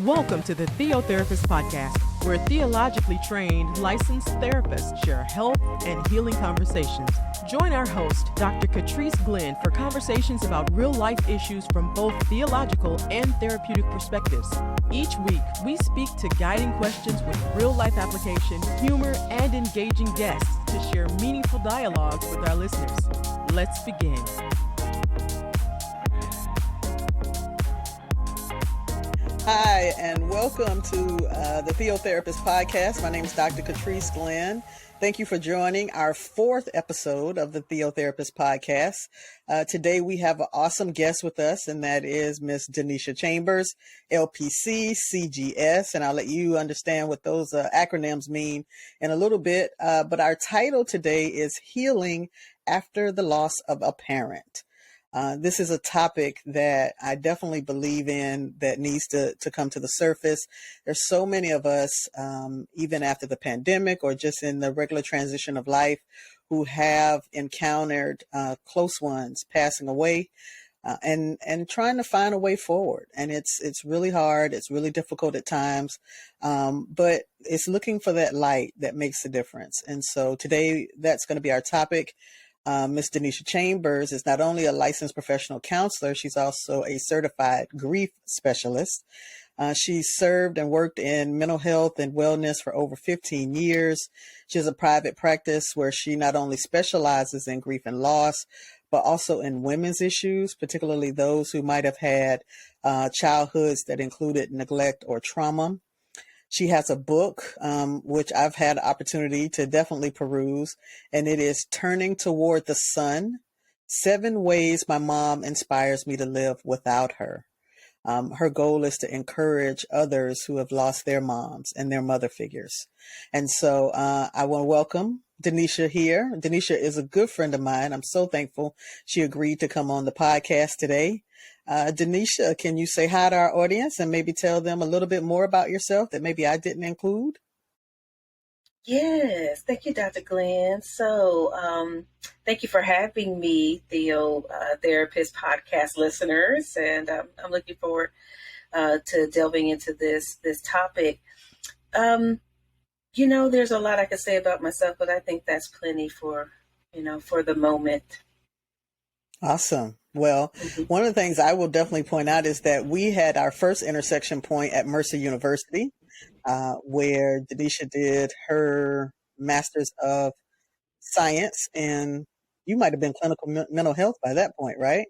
Welcome to the Theotherapist Podcast, where theologically trained, licensed therapists share health and healing conversations. Join our host, Dr. Catrice Glenn, for conversations about real-life issues from both theological and therapeutic perspectives. Each week, we speak to guiding questions with real-life application, humor, and engaging guests to share meaningful dialogues with our listeners. Let's begin. Hi, and welcome to the Theotherapist Podcast. My name is Dr. Catrice Glenn. Thank you for joining our fourth episode of the Theotherapist Podcast. Today we have an awesome guest with us, and that is Miss Denesha Chambers, LPC, CGS, and I'll let you understand what those acronyms mean in a little bit. But our title today is Healing After the Loss of a Parent. This is a topic that I definitely believe in that needs to come to the surface. There's so many of us, even after the pandemic or just in the regular transition of life, who have encountered close ones passing away and trying to find a way forward. And it's really hard. It's really difficult at times, but it's looking for that light that makes a difference. And so today that's going to be our topic. Ms. Denesha Chambers is not only a licensed professional counselor, she's also a certified grief specialist. She's served and worked in mental health and wellness for over 15 years. She has a private practice where she not only specializes in grief and loss, but also in women's issues, particularly those who might have had childhoods that included neglect or trauma. She has a book, which I've had the opportunity to definitely peruse, and it is Turning Toward the Sun, 7 Ways My Mom Inspires Me to Live Without Her. Her goal is to encourage others who have lost their moms and their mother figures. And so I want to welcome Denesha here. Denesha is a good friend of mine. I'm so thankful she agreed to come on the podcast today. Denesha, can you say hi to our audience and maybe tell them a little bit more about yourself that maybe I didn't include? Yes, thank you, Dr. Glenn. So thank you for having me, Therapist Podcast listeners, and I'm looking forward to delving into this topic. There's a lot I could say about myself, but I think that's plenty for the moment. Awesome. Well, one of the things I will definitely point out is that we had our first intersection point at Mercer University, where Denesha did her Master's of Science, and you might have been clinical mental health by that point, right?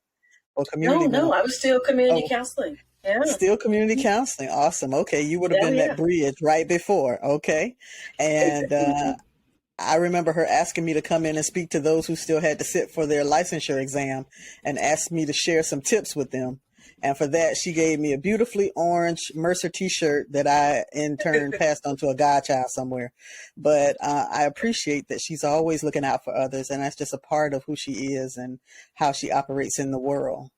Or community? No, I was still community counseling. Yeah. Still community counseling. Awesome. Okay. You would have been that bridge right before. Okay. And I remember her asking me to come in and speak to those who still had to sit for their licensure exam and asked me to share some tips with them. And for that, she gave me a beautifully orange Mercer t-shirt that I in turn passed on to a godchild somewhere. But I appreciate that she's always looking out for others. And that's just a part of who she is and how she operates in the world.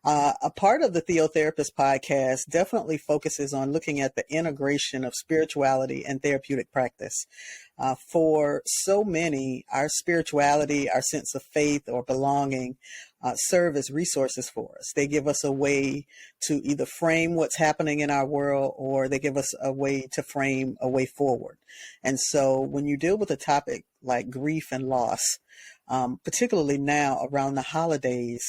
A part of the Theotherapist Podcast definitely focuses on looking at the integration of spirituality and therapeutic practice. For so many, our spirituality, our sense of faith or belonging serve as resources for us. They give us a way to either frame what's happening in our world, or they give us a way to frame a way forward. And so when you deal with a topic like grief and loss, particularly now around the holidays,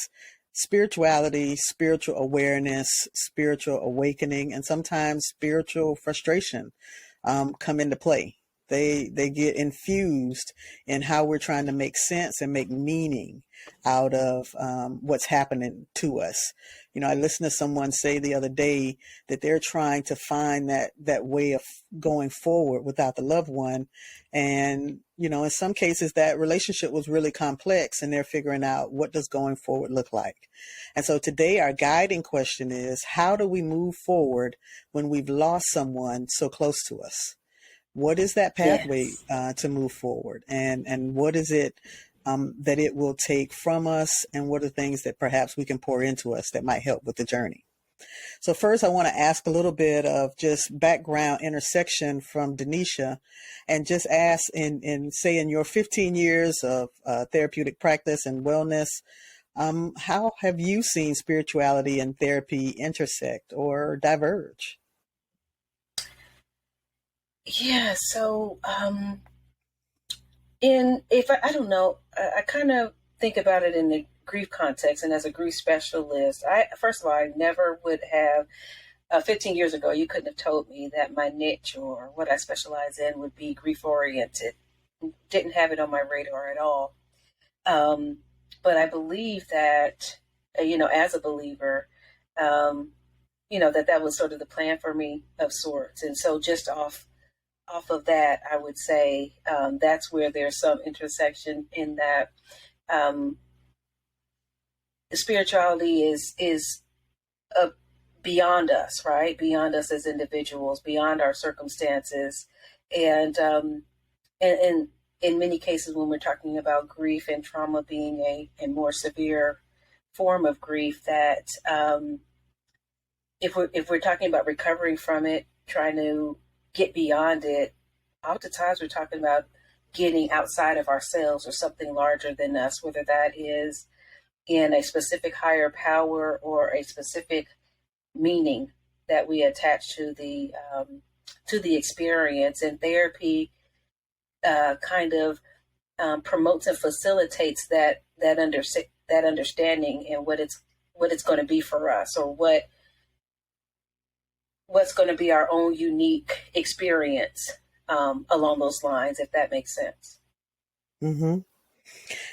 spirituality, spiritual awareness, spiritual awakening, and sometimes spiritual frustration come into play. They get infused in how we're trying to make sense and make meaning out of what's happening to us. I listened to someone say the other day that they're trying to find that way of going forward without the loved one. And, in some cases that relationship was really complex and they're figuring out what does going forward look like. And so today our guiding question is, how do we move forward when we've lost someone so close to us? What is that pathway to move forward? And what is it that it will take from us? And what are things that perhaps we can pour into us that might help with the journey? So first, I want to ask a little bit of just background intersection from Denesha, and just ask in your 15 years of therapeutic practice and wellness, how have you seen spirituality and therapy intersect or diverge? Yeah. So, I don't know, I kind of think about it in the grief context, and as a grief specialist, first of all, I never would have 15 years ago, you couldn't have told me that my niche or what I specialize in would be grief oriented. Didn't have it on my radar at all. Um, but I believe that, as a believer, um, that was sort of the plan for me of sorts. And so just off of that, I would say that's where there's some intersection in that um, spirituality is a beyond us, right? Beyond us as individuals, beyond our circumstances, and in many cases, when we're talking about grief and trauma being a more severe form of grief, that if we're talking about recovering from it, trying to get beyond it, oftentimes we're talking about getting outside of ourselves or something larger than us, whether that is in a specific higher power or a specific meaning that we attach to the experience. And therapy kind of promotes and facilitates that understanding and what it's going to be for us, or what's going to be our own unique experience along those lines, if that makes sense. Mm-hmm.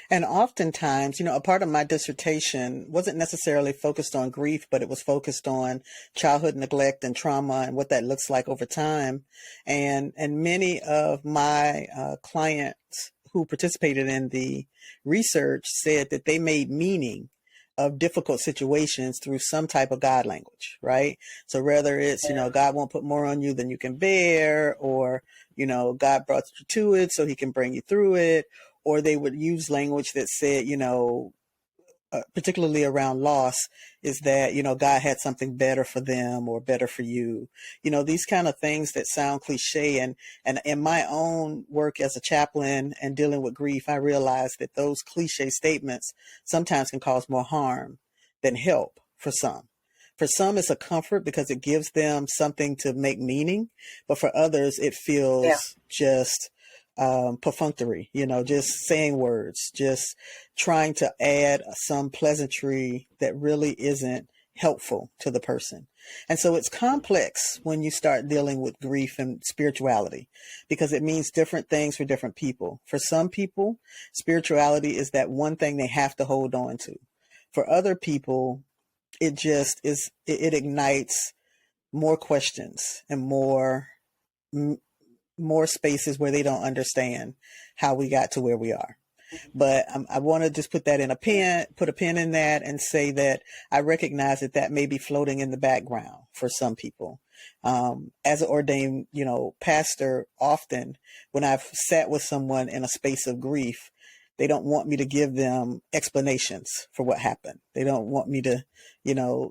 And oftentimes, a part of my dissertation wasn't necessarily focused on grief, but it was focused on childhood neglect and trauma and what that looks like over time. And many of my clients who participated in the research said that they made meaning of difficult situations through some type of God language, right? So whether it's, God won't put more on you than you can bear, or, God brought you to it so he can bring you through it. Or they would use language that said, particularly around loss, is that, God had something better for them or better for you. These kind of things that sound cliche. And in my own work as a chaplain and dealing with grief, I realized that those cliche statements sometimes can cause more harm than help for some. For some, it's a comfort because it gives them something to make meaning. But for others, it feels just perfunctory, just saying words, just trying to add some pleasantry that really isn't helpful to the person. And so it's complex when you start dealing with grief and spirituality, because it means different things for different people. For some people, spirituality is that one thing they have to hold on to. For other people, it just is, it ignites more questions and more spaces where they don't understand how we got to where we are. But I want to just put a pin in that and say that I recognize that may be floating in the background for some people. As an ordained, pastor, often when I've sat with someone in a space of grief, they don't want me to give them explanations for what happened. They don't want me to,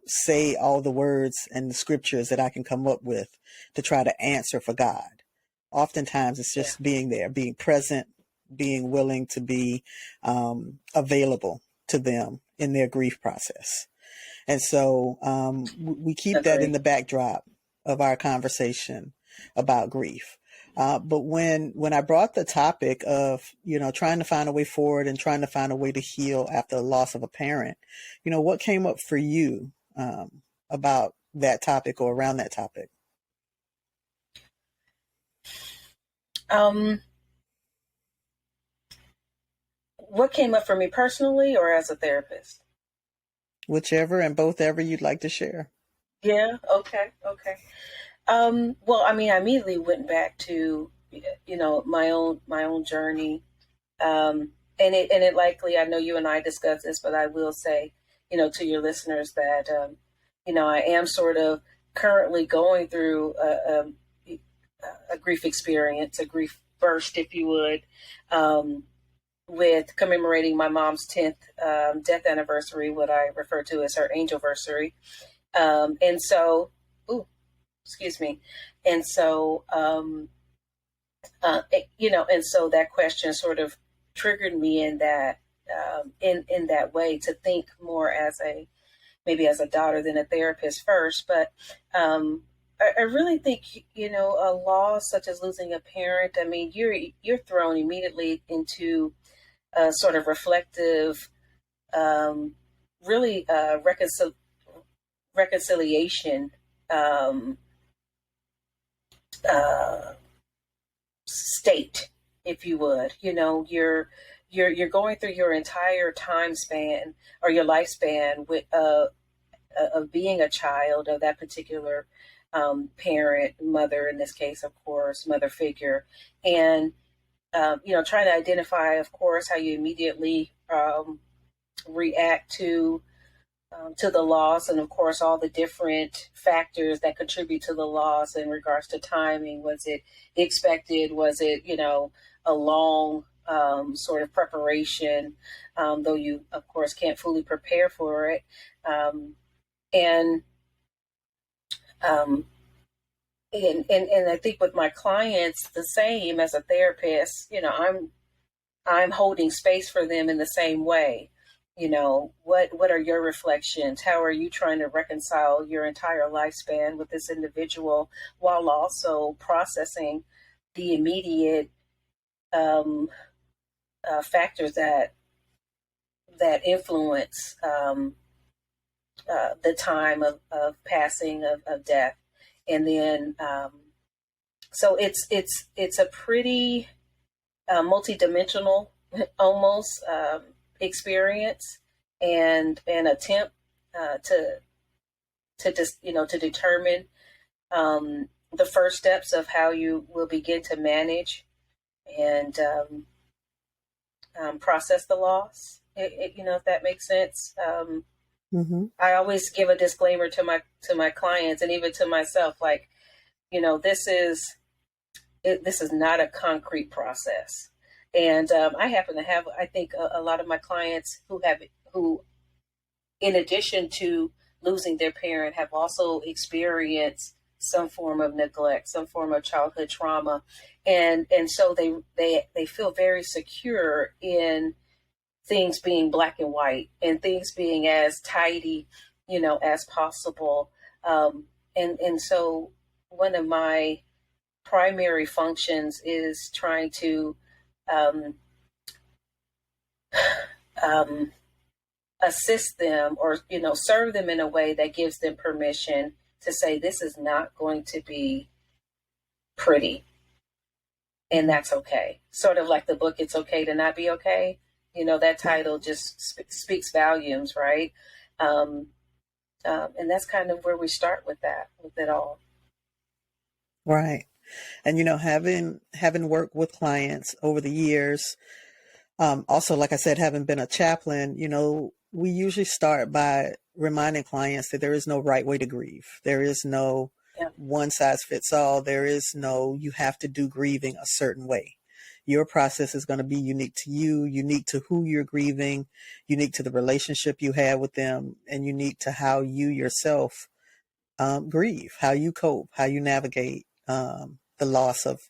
say all the words and the scriptures that I can come up with to try to answer for God. Oftentimes it's just being there, being present, being willing to be available to them in their grief process. And so we keep that in the backdrop of our conversation about grief. But when I brought the topic of, trying to find a way forward and trying to find a way to heal after the loss of a parent, what came up for you about that topic or around that topic? What came up for me personally or as a therapist? Whichever and both ever you'd like to share. Yeah. Okay. Well, I mean, I immediately went back to, my own journey. And it likely, I know you and I discussed this, but I will say, to your listeners that, I am sort of currently going through a grief experience, a grief burst, if you would, with commemorating my mom's 10th death anniversary, what I refer to as her angelversary. And so, excuse me. And so, and so that question sort of triggered me in that, in that way, to think more maybe as a daughter than a therapist first. But I really think, a loss such as losing a parent, I mean, you're thrown immediately into a sort of reflective, really reconciliation um, uh, state, if you would. You're going through your entire time span or your lifespan with of being a child of that particular parent, mother in this case, of course, mother figure, and trying to identify, of course, how you immediately react to the loss, and of course all the different factors that contribute to the loss in regards to timing. Was it expected? Was it a long sort of preparation, though you of course can't fully prepare for it, and um, and I think with my clients the same. As a therapist, I'm holding space for them in the same way. What are your reflections? How are you trying to reconcile your entire lifespan with this individual while also processing the immediate factors that influence the time of passing of death? And then so it's a pretty multidimensional almost experience and an attempt to just to determine the first steps of how you will begin to manage and process the loss. If that makes sense. I always give a disclaimer to my clients and even to myself, like, this is not a concrete process. And I happen to have, I think, a lot of my clients who, in addition to losing their parent, have also experienced some form of neglect, some form of childhood trauma, and so they feel very secure in things being black and white and things being as tidy, as possible. And so one of my primary functions is trying to assist them, or serve them in a way that gives them permission to say, this is not going to be pretty, and that's okay. Sort of like the book It's Okay to Not Be Okay. That title just speaks volumes, right? And that's kind of where we start with it all. Right. And having worked with clients over the years, also, like I said, having been a chaplain, we usually start by reminding clients that there is no right way to grieve. There is no one size fits all. There is no, you have to do grieving a certain way. Your process is going to be unique to you, unique to who you're grieving, unique to the relationship you have with them, and unique to how you yourself grieve, how you cope, how you navigate the loss of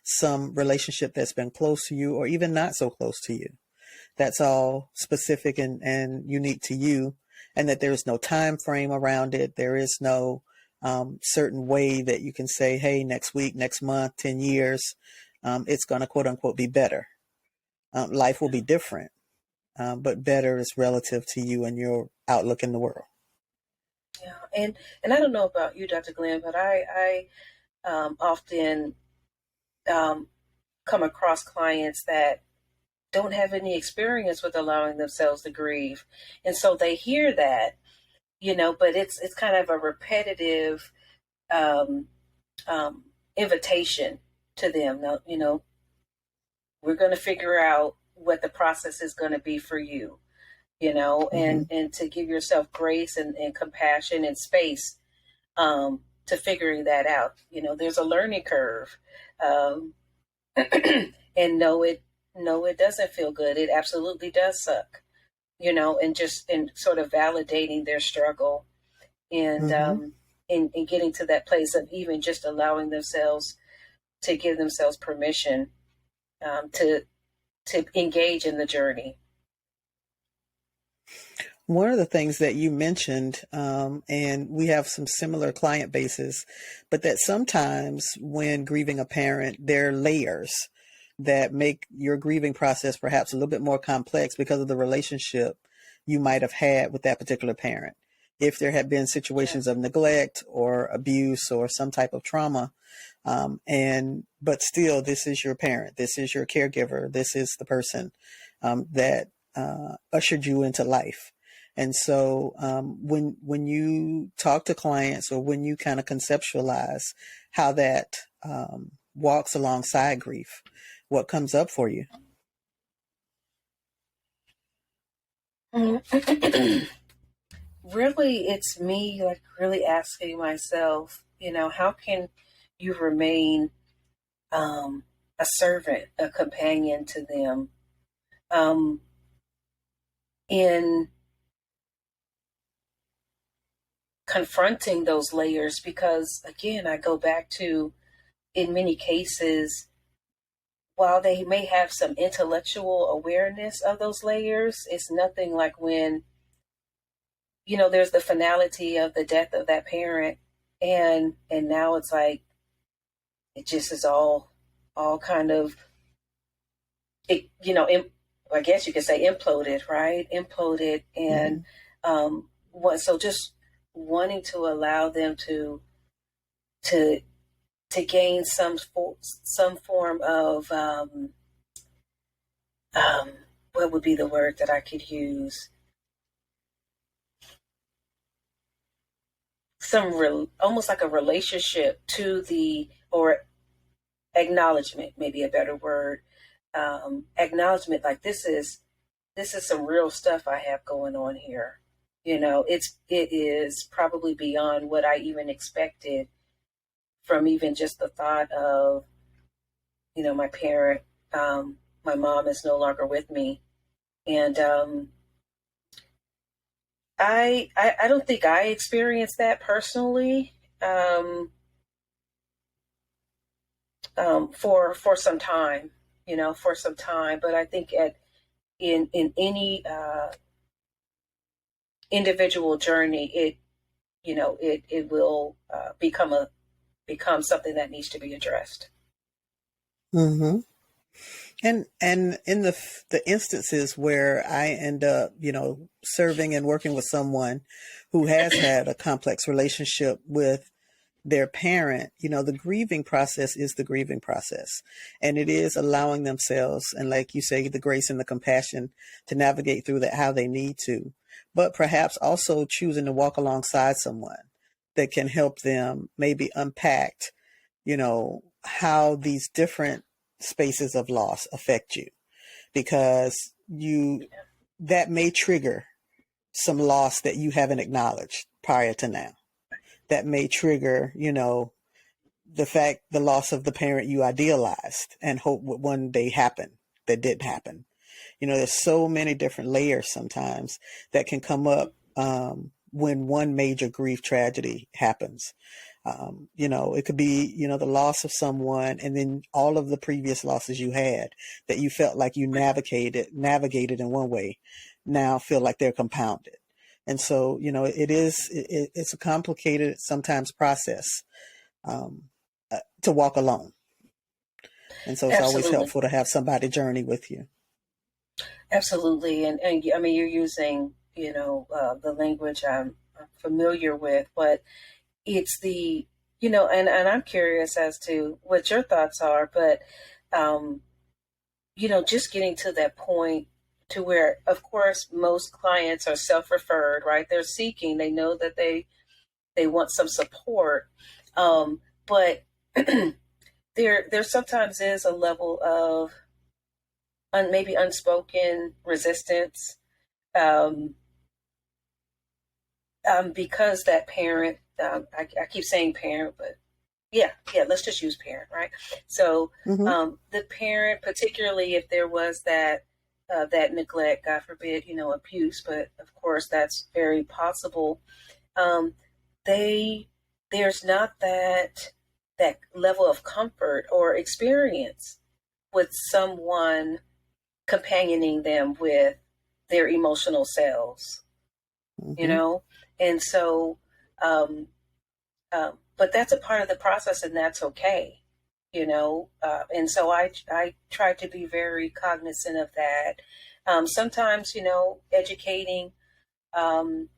some relationship that's been close to you or even not so close to you. That's all specific and unique to you, and that there is no time frame around it. There is no certain way that you can say, hey, next week, next month, 10 years, it's going to quote unquote be better. Life will be different, but better is relative to you and your outlook in the world. Yeah. And I don't know about you, Dr. Glenn, but I often come across clients that don't have any experience with allowing themselves to grieve. And so they hear that, but it's kind of a repetitive invitation to them. Now, we're going to figure out what the process is going to be for you, and to give yourself grace and compassion and space to figuring that out. There's a learning curve, and no, it doesn't feel good. It absolutely does suck, and sort of validating their struggle and in getting to that place of even just allowing themselves to give themselves permission to engage in the journey. One of the things that you mentioned, and we have some similar client bases, but that sometimes when grieving a parent, there are layers that make your grieving process perhaps a little bit more complex because of the relationship you might have had with that particular parent. If there had been situations of neglect or abuse or some type of trauma, but still, this is your parent, this is your caregiver, this is the person that ushered you into life. And so when you talk to clients or when you kind of conceptualize how that walks alongside grief, what comes up for you? Really, it's me like really asking myself, how can you remain a servant, a companion to them in confronting those layers? Because again, I go back to, in many cases, while they may have some intellectual awareness of those layers, it's nothing like when, there's the finality of the death of that parent, and now it's like it just is all kind of, it, I guess you could say imploded, right? Imploded, and so just wanting to allow them to gain some form of what would be the word that I could use? Almost like a relationship to or acknowledgement, maybe a better word. Acknowledgement, like this is some real stuff I have going on here. It is probably beyond what I even expected, from even just the thought of, my parent, my mom is no longer with me. And I don't think I experienced that personally for some time, but I think in any individual journey, it will become something that needs to be addressed. Mm-hmm. And in the instances where I end up, serving and working with someone who has had a complex relationship with their parent, the grieving process is the grieving process. And it is allowing themselves, and like you say, the grace and the compassion to navigate through that how they need to, but perhaps also choosing to walk alongside someone that can help them maybe unpack, how these different spaces of loss affect you, because that may trigger some loss that you haven't acknowledged prior to now. That may trigger, the loss of the parent you idealized and hope would one day happen that didn't happen. There's so many different layers sometimes that can come up when one major grief tragedy happens. It could be, the loss of someone, and then all of the previous losses you had that you felt like you navigated in one way, now feel like they're compounded. And so, it's a complicated sometimes process to walk alone. And so it's always helpful to have somebody journey with you. Absolutely. And I mean, you're using, the language I'm familiar with, but it's the, and I'm curious as to what your thoughts are, but, just getting to that point to where, of course, most clients are self-referred, right? They're seeking, they know that they want some support. But there sometimes is a level of maybe unspoken resistance, because that parent, I keep saying parent, but yeah, let's just use parent, right? So the parent, particularly if there was that neglect, God forbid, abuse, but of course that's very possible. There's not that level of comfort or experience with someone companioning them with their emotional selves. you Mm-hmm. know? And so, um, but that's a part of the process, and that's okay, you know? And so I try to be very cognizant of that. Sometimes, you know, educating, um,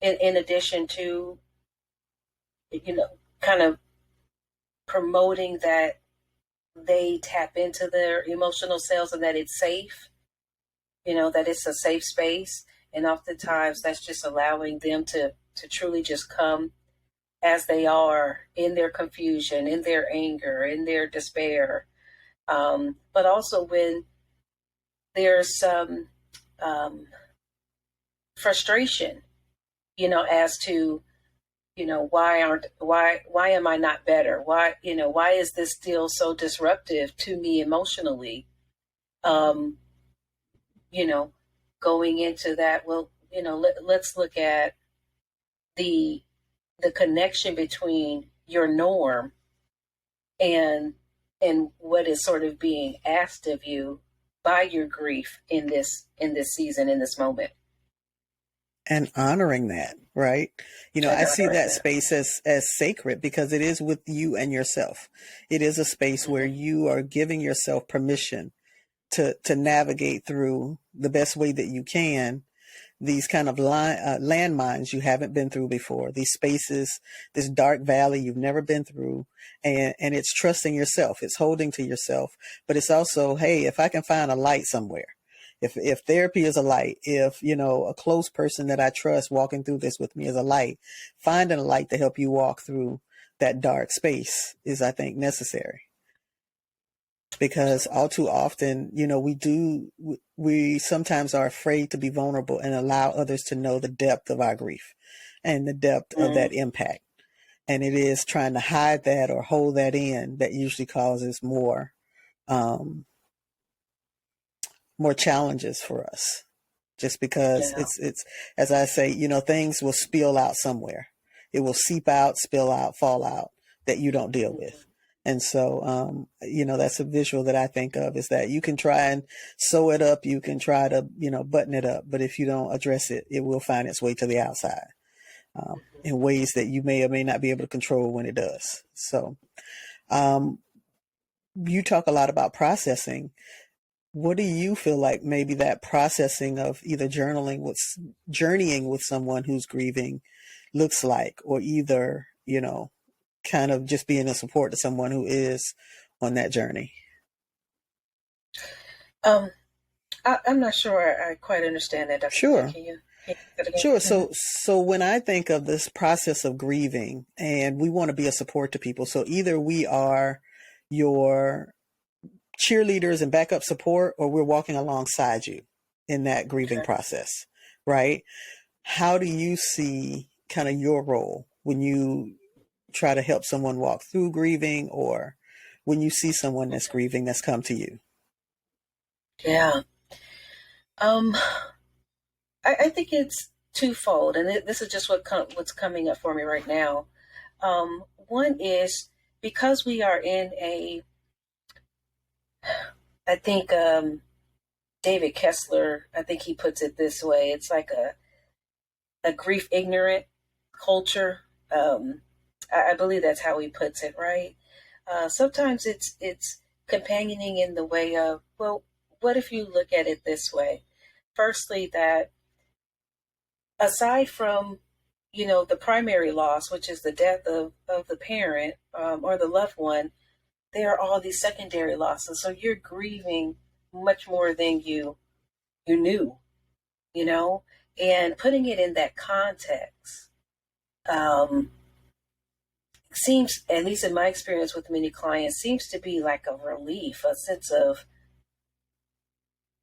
in addition to, you know, kind of promoting that they tap into their emotional selves and that it's safe, you know, that it's a safe space. And oftentimes that's just allowing them to truly just come as they are in their confusion, in their anger, in their despair. But also when there's some um, frustration, you know, as to, you know, why am I not better? Why, you know, why is this still so disruptive to me emotionally? Um, you know, going into that, well, you know, let's look at the the connection between your norm and what is sort of being asked of you by your grief in this season, in this moment. And honoring that, right? You know, And I see honoring that that. space as sacred because it is with you and yourself. It is a space where Mm-hmm. you are giving yourself permission to navigate through the best way that you can these kind of landmines you haven't been through before, these spaces, this dark valley you've never been through. And it's trusting yourself, it's holding to yourself, but it's also, hey, if I can find a light somewhere, if therapy is a light, if, you know, a close person that I trust walking through this with me is a light, finding a light to help you walk through that dark space is, I think, necessary. Because all too often, you know, we sometimes are afraid to be vulnerable and allow others to know the depth of our grief and the depth of Mm-hmm. that impact. And it is trying to hide that or hold that in that usually causes um, more challenges for us. Just because Yeah. it's, as I say, you know, things will spill out somewhere. It will seep out, spill out, fall out that you don't deal with. And so, you know, that's a visual that I think of is that you can try and sew it up. You can try to, you know, button it up. But if you don't address it, it will find its way to the outside in ways that you may or may not be able to control when it does. So um, you talk a lot about processing. What do you feel like maybe that processing of either journeying with someone who's grieving looks like, or either, you know, kind of just being a support to someone who is on that journey? Um, I'm not sure I quite understand that, Dr. Glenn. Sure. Can you say that again? Sure. Mm-hmm. So when I think of this process of grieving and we want to be a support to people, so either we are your cheerleaders and backup support, or we're walking alongside you in that grieving Okay. process, right? How do you see kind of your role when you try to help someone walk through grieving, or when you see someone that's grieving that's come to you? Yeah. Um, I think it's twofold, and this is just what's coming up for me right now. One is because we are in I think David Kessler, I think he puts it this way: it's like a grief ignorant culture. I believe that's how he puts it, right? Sometimes it's companioning in the way of, well, what if you look at it this way? Firstly, that aside from, you know, the primary loss, which is the death of the parent or the loved one, there are all these secondary losses. So you're grieving much more than you knew, you know, and putting it in that context um, seems, at least in my experience with many clients, seems to be like a relief, a sense of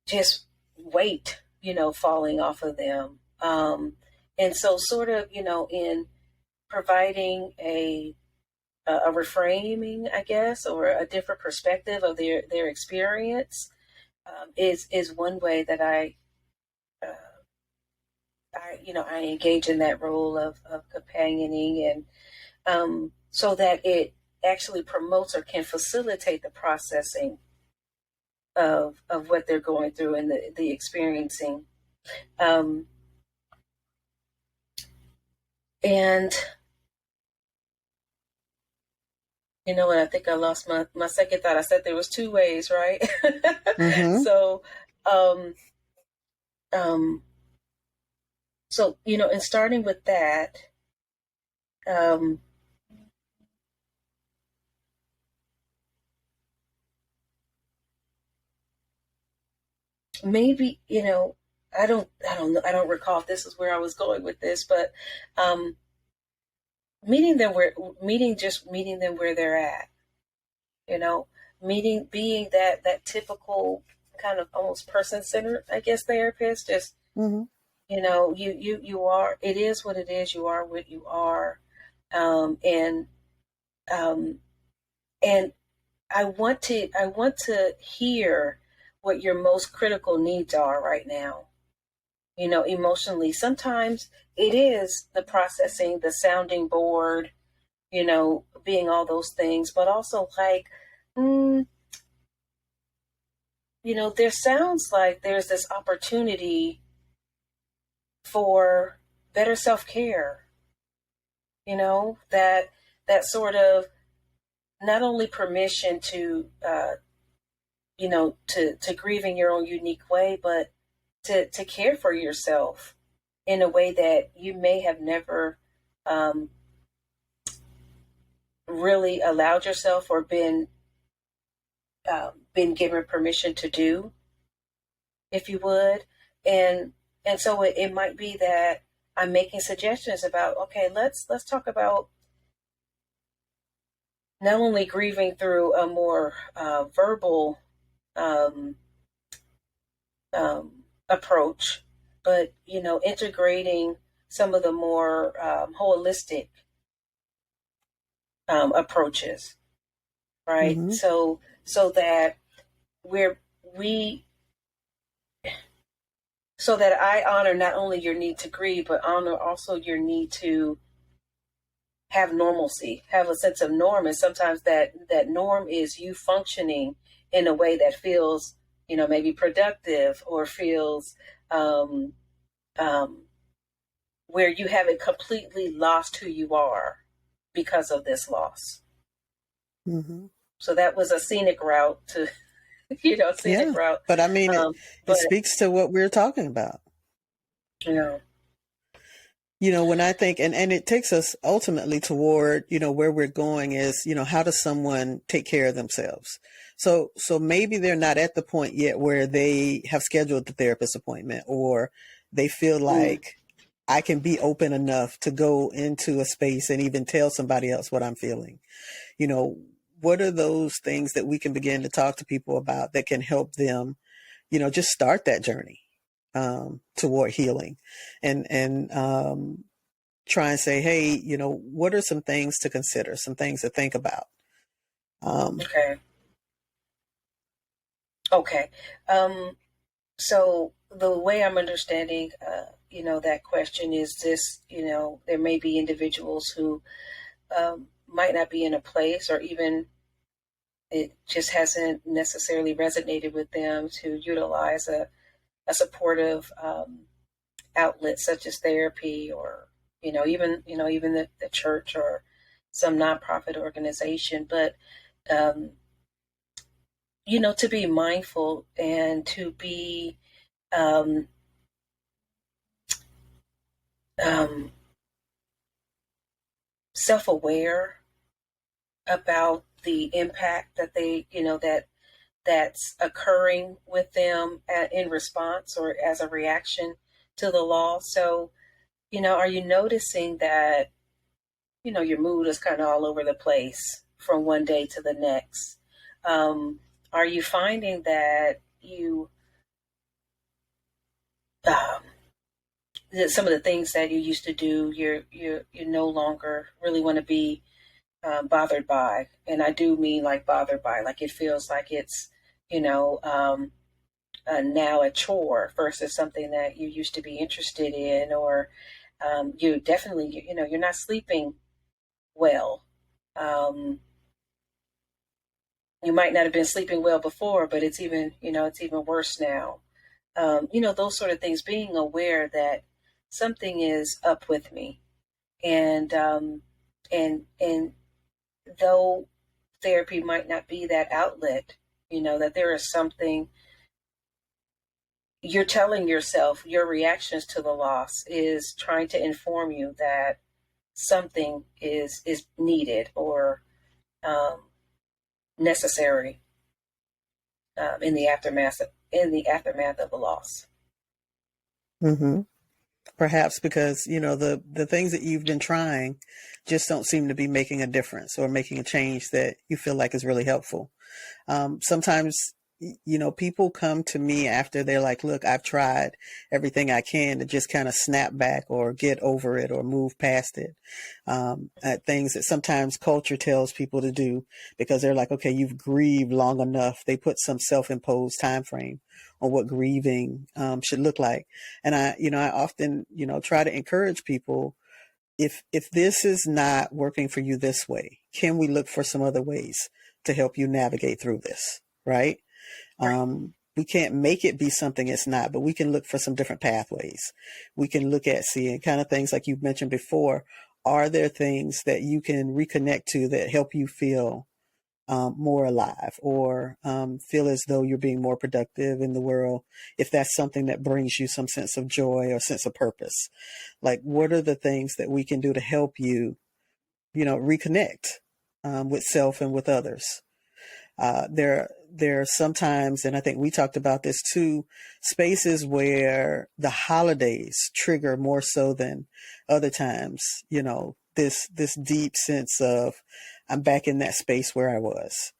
just weight, you know, falling off of them. And so sort of, you know, in providing a reframing, I guess, or a different perspective of their experience is one way that uh, I engage in that role of companioning, and so that it actually promotes or can facilitate the processing of what they're going through and the experiencing. Um, And you know what? I think I lost my second thought. I said there was two ways, right? Mm-hmm. So, um, so, and starting with that, um, maybe, I don't recall if this is where I was going with this, but, meeting them meeting them where they're at, being that typical kind of almost person-centered, I guess, therapist, just, Mm-hmm. you are, it is what it is. You are what you are. And, and I want to hear what your most critical needs are right now, emotionally. Sometimes it is the processing, the sounding board, being all those things, but also like, there sounds like there's this opportunity for better self-care, that sort of not only permission to, to grieve in your own unique way, but to care for yourself in a way that you may have never really allowed yourself or been given permission to do, if you would. And so it might be that I'm making suggestions about, okay, let's talk about not only grieving through a more verbal approach, but integrating some of the more holistic approaches, right? Mm-hmm. So that we so that I honor not only your need to grieve, but honor also your need to have normalcy, have a sense of norm. And sometimes that norm is you functioning in a way that feels, maybe productive, or feels where you haven't completely lost who you are because of this loss. Mm-hmm. So that was a scenic route to, route. But I mean, it But, speaks to what we're talking about. When I think, and it takes us ultimately toward, where we're going is, how does someone take care of themselves? So maybe they're not at the point yet where they have scheduled the therapist appointment, or they feel like I can be open enough to go into a space and even tell somebody else what I'm feeling. What are those things that we can begin to talk to people about that can help them, just start that journey toward healing, and try and say, hey, what are some things to consider, some things to think about? Okay. So the way I'm understanding, that question is this, there may be individuals who might not be in a place, or even it just hasn't necessarily resonated with them to utilize a supportive outlet such as therapy, or even the church or some nonprofit organization. But to be mindful and to be self-aware about the impact that that's occurring with them in response or as a reaction to the loss. So, are you noticing that, your mood is kind of all over the place from one day to the next? Are you finding that some of the things that you used to do, you no longer really want to be bothered by? And I do mean like bothered by, like it feels like it's, now a chore versus something that you used to be interested in, or you definitely, you're not sleeping well. You might not have been sleeping well before, but it's even worse now. Those sort of things, being aware that something is up with me, And and though therapy might not be that outlet, that there is something you're telling yourself, your reactions to the loss is trying to inform you that something is needed or necessary in the aftermath of the loss. Mm-hmm. Perhaps because, the things that you've been trying just don't seem to be making a difference or making a change that you feel like is really helpful. Sometimes, people come to me after they're like, look, I've tried everything I can to just kind of snap back or get over it or move past it. At things that sometimes culture tells people to do because they're like, okay, you've grieved long enough. They put some self-imposed time frame on what grieving should look like. And I often, try to encourage people, if this is not working for you this way, can we look for some other ways to help you navigate through this? Right. We can't make it be something it's not, but we can look for some different pathways. We can look at seeing kind of things like you mentioned before. Are there things that you can reconnect to that help you feel more alive or feel as though you're being more productive in the world? If that's something that brings you some sense of joy or sense of purpose, like what are the things that we can do to help you, reconnect with self and with others? There are sometimes, and I think we talked about this too, spaces where the holidays trigger more so than other times, this deep sense of I'm back in that space where I was.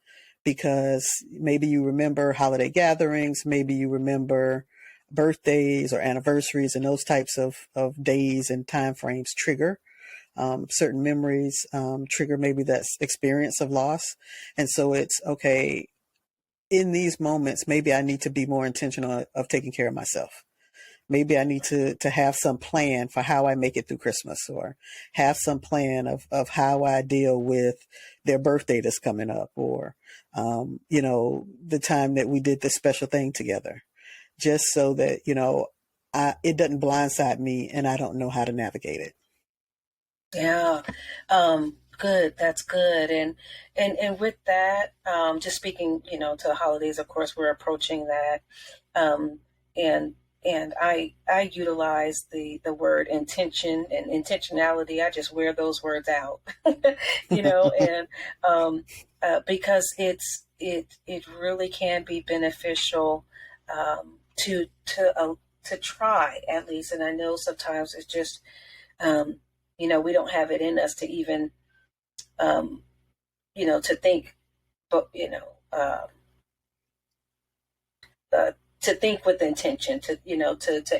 Because maybe you remember holiday gatherings, maybe you remember birthdays or anniversaries, and those types of days and time frames trigger certain memories, trigger maybe that experience of loss. And so it's okay, in these moments, maybe I need to be more intentional of taking care of myself. Maybe I need to have some plan for how I make it through Christmas, or have some plan of how I deal with their birthday that's coming up, or, the time that we did this special thing together, just so that, it doesn't blindside me and I don't know how to navigate it. Yeah. Good. That's good. And with that, just speaking, to the holidays, of course, we're approaching that. And I utilize the word intention and intentionality. I just wear those words out, and because it really can be beneficial to try at least. And I know sometimes it's just we don't have it in us to even to think, but to think with intention, to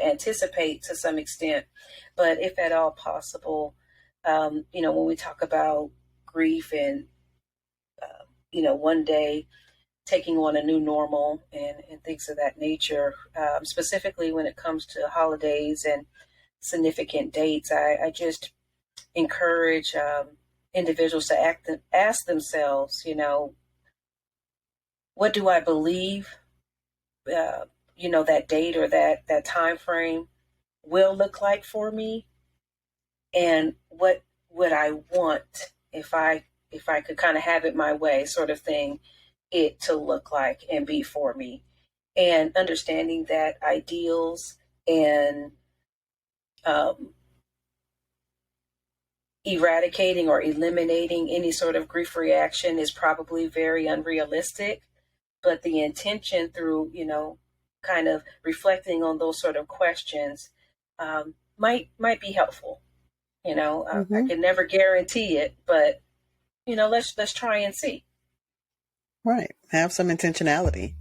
anticipate to some extent, but if at all possible, when we talk about grief and one day taking on a new normal and things of that nature, specifically when it comes to holidays and significant dates, I just encourage individuals to ask themselves, what do I believe, that date or that time frame will look like for me, and what would I want if I could kind of have it my way, sort of thing, it to look like and be for me, and understanding that ideals and eradicating or eliminating any sort of grief reaction is probably very unrealistic, but the intention through, kind of reflecting on those sort of questions might be helpful. Mm-hmm. I can never guarantee it, but let's try and see. Right. Have some intentionality.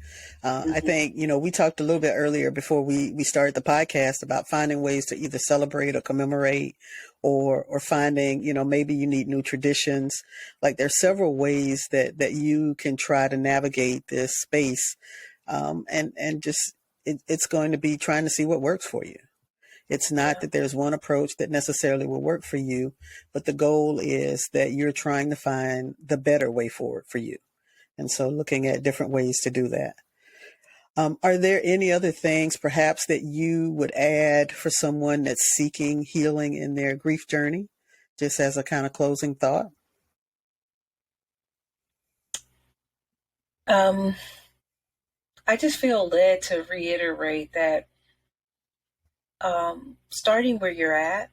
I think, we talked a little bit earlier before we started the podcast about finding ways to either celebrate or commemorate, or finding, maybe you need new traditions. Like there's several ways that you can try to navigate this space. And just, it's going to be trying to see what works for you. It's not that there's one approach that necessarily will work for you, but the goal is that you're trying to find the better way forward for you. And so looking at different ways to do that. Are there any other things perhaps that you would add for someone that's seeking healing in their grief journey just as a kind of closing thought? I just feel led to reiterate that starting where you're at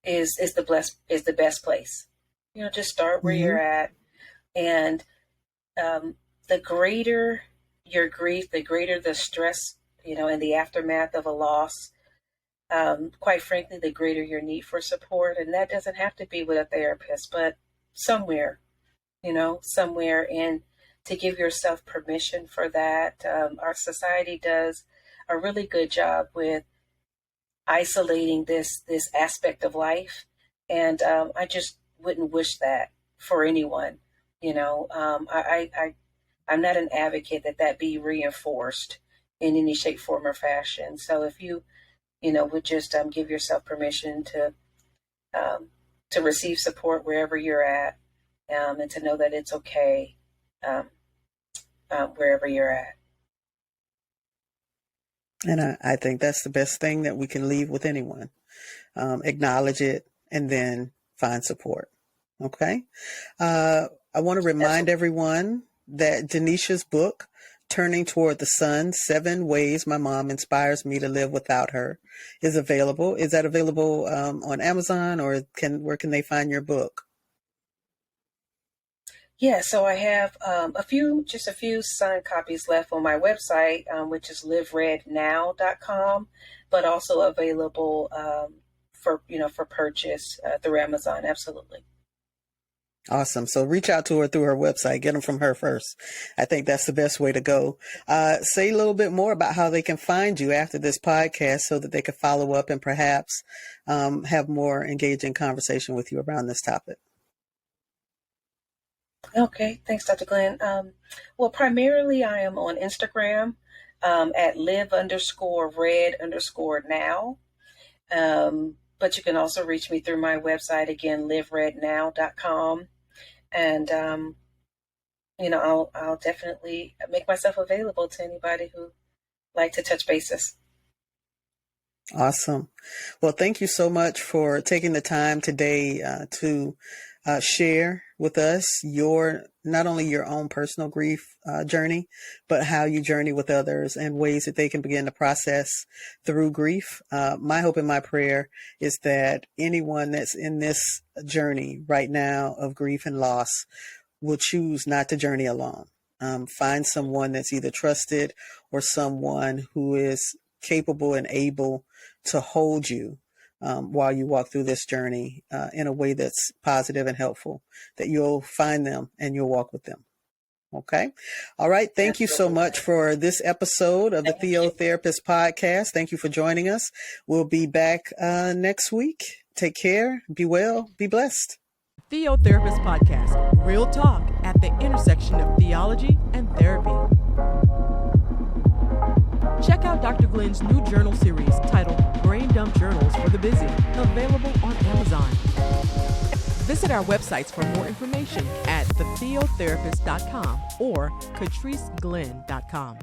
is the best place. Just start where you're at, and the greater your grief, the greater the stress, in the aftermath of a loss. Quite frankly, the greater your need for support, and that doesn't have to be with a therapist, but somewhere, and to give yourself permission for that. Our society does a really good job with isolating this aspect of life, and I just wouldn't wish that for anyone. I'm not an advocate that be reinforced in any shape, form, or fashion. So if you would just give yourself permission to receive support wherever you're at, and to know that it's okay wherever you're at. And I think that's the best thing that we can leave with anyone. Acknowledge it and then find support. Okay. I want to remind everyone that Denesha's book, Turning Toward the Sun, 7 Ways My Mom Inspires Me to Live Without Her, is available. Is that available on Amazon, or where can they find your book? Yeah, so I have a few signed copies left on my website, which is livereadnow.com, but also available for purchase through Amazon. Absolutely. Awesome. So reach out to her through her website. Get them from her first. I think that's the best way to go. Say a little bit more about how they can find you after this podcast so that they can follow up and perhaps have more engaging conversation with you around this topic. Okay. Thanks, Dr. Glenn. Well, primarily I am on Instagram at live_red_now. But you can also reach me through my website, again, livereadnow.com. And, I'll definitely make myself available to anybody who like to touch bases. Awesome. Well, thank you so much for taking the time today to share with us not only your own personal grief journey, but how you journey with others and ways that they can begin to process through grief. My hope and my prayer is that anyone that's in this journey right now of grief and loss will choose not to journey alone. Find someone that's either trusted or someone who is capable and able to hold you while you walk through this journey in a way that's positive and helpful, that you'll find them and you'll walk with them. Okay. All right. Thank you so much for this episode of the Theotherapist Podcast. Thank you for joining us. We'll be back next week. Take care. Be well. Be blessed. Theotherapist Podcast. Real talk at the intersection of theology and therapy. Check out Dr. Glenn's new journal series titled Brain Dump Journals for the Busy, available on Amazon. Visit our websites for more information at thetheotherapist.com or catriceglenn.com.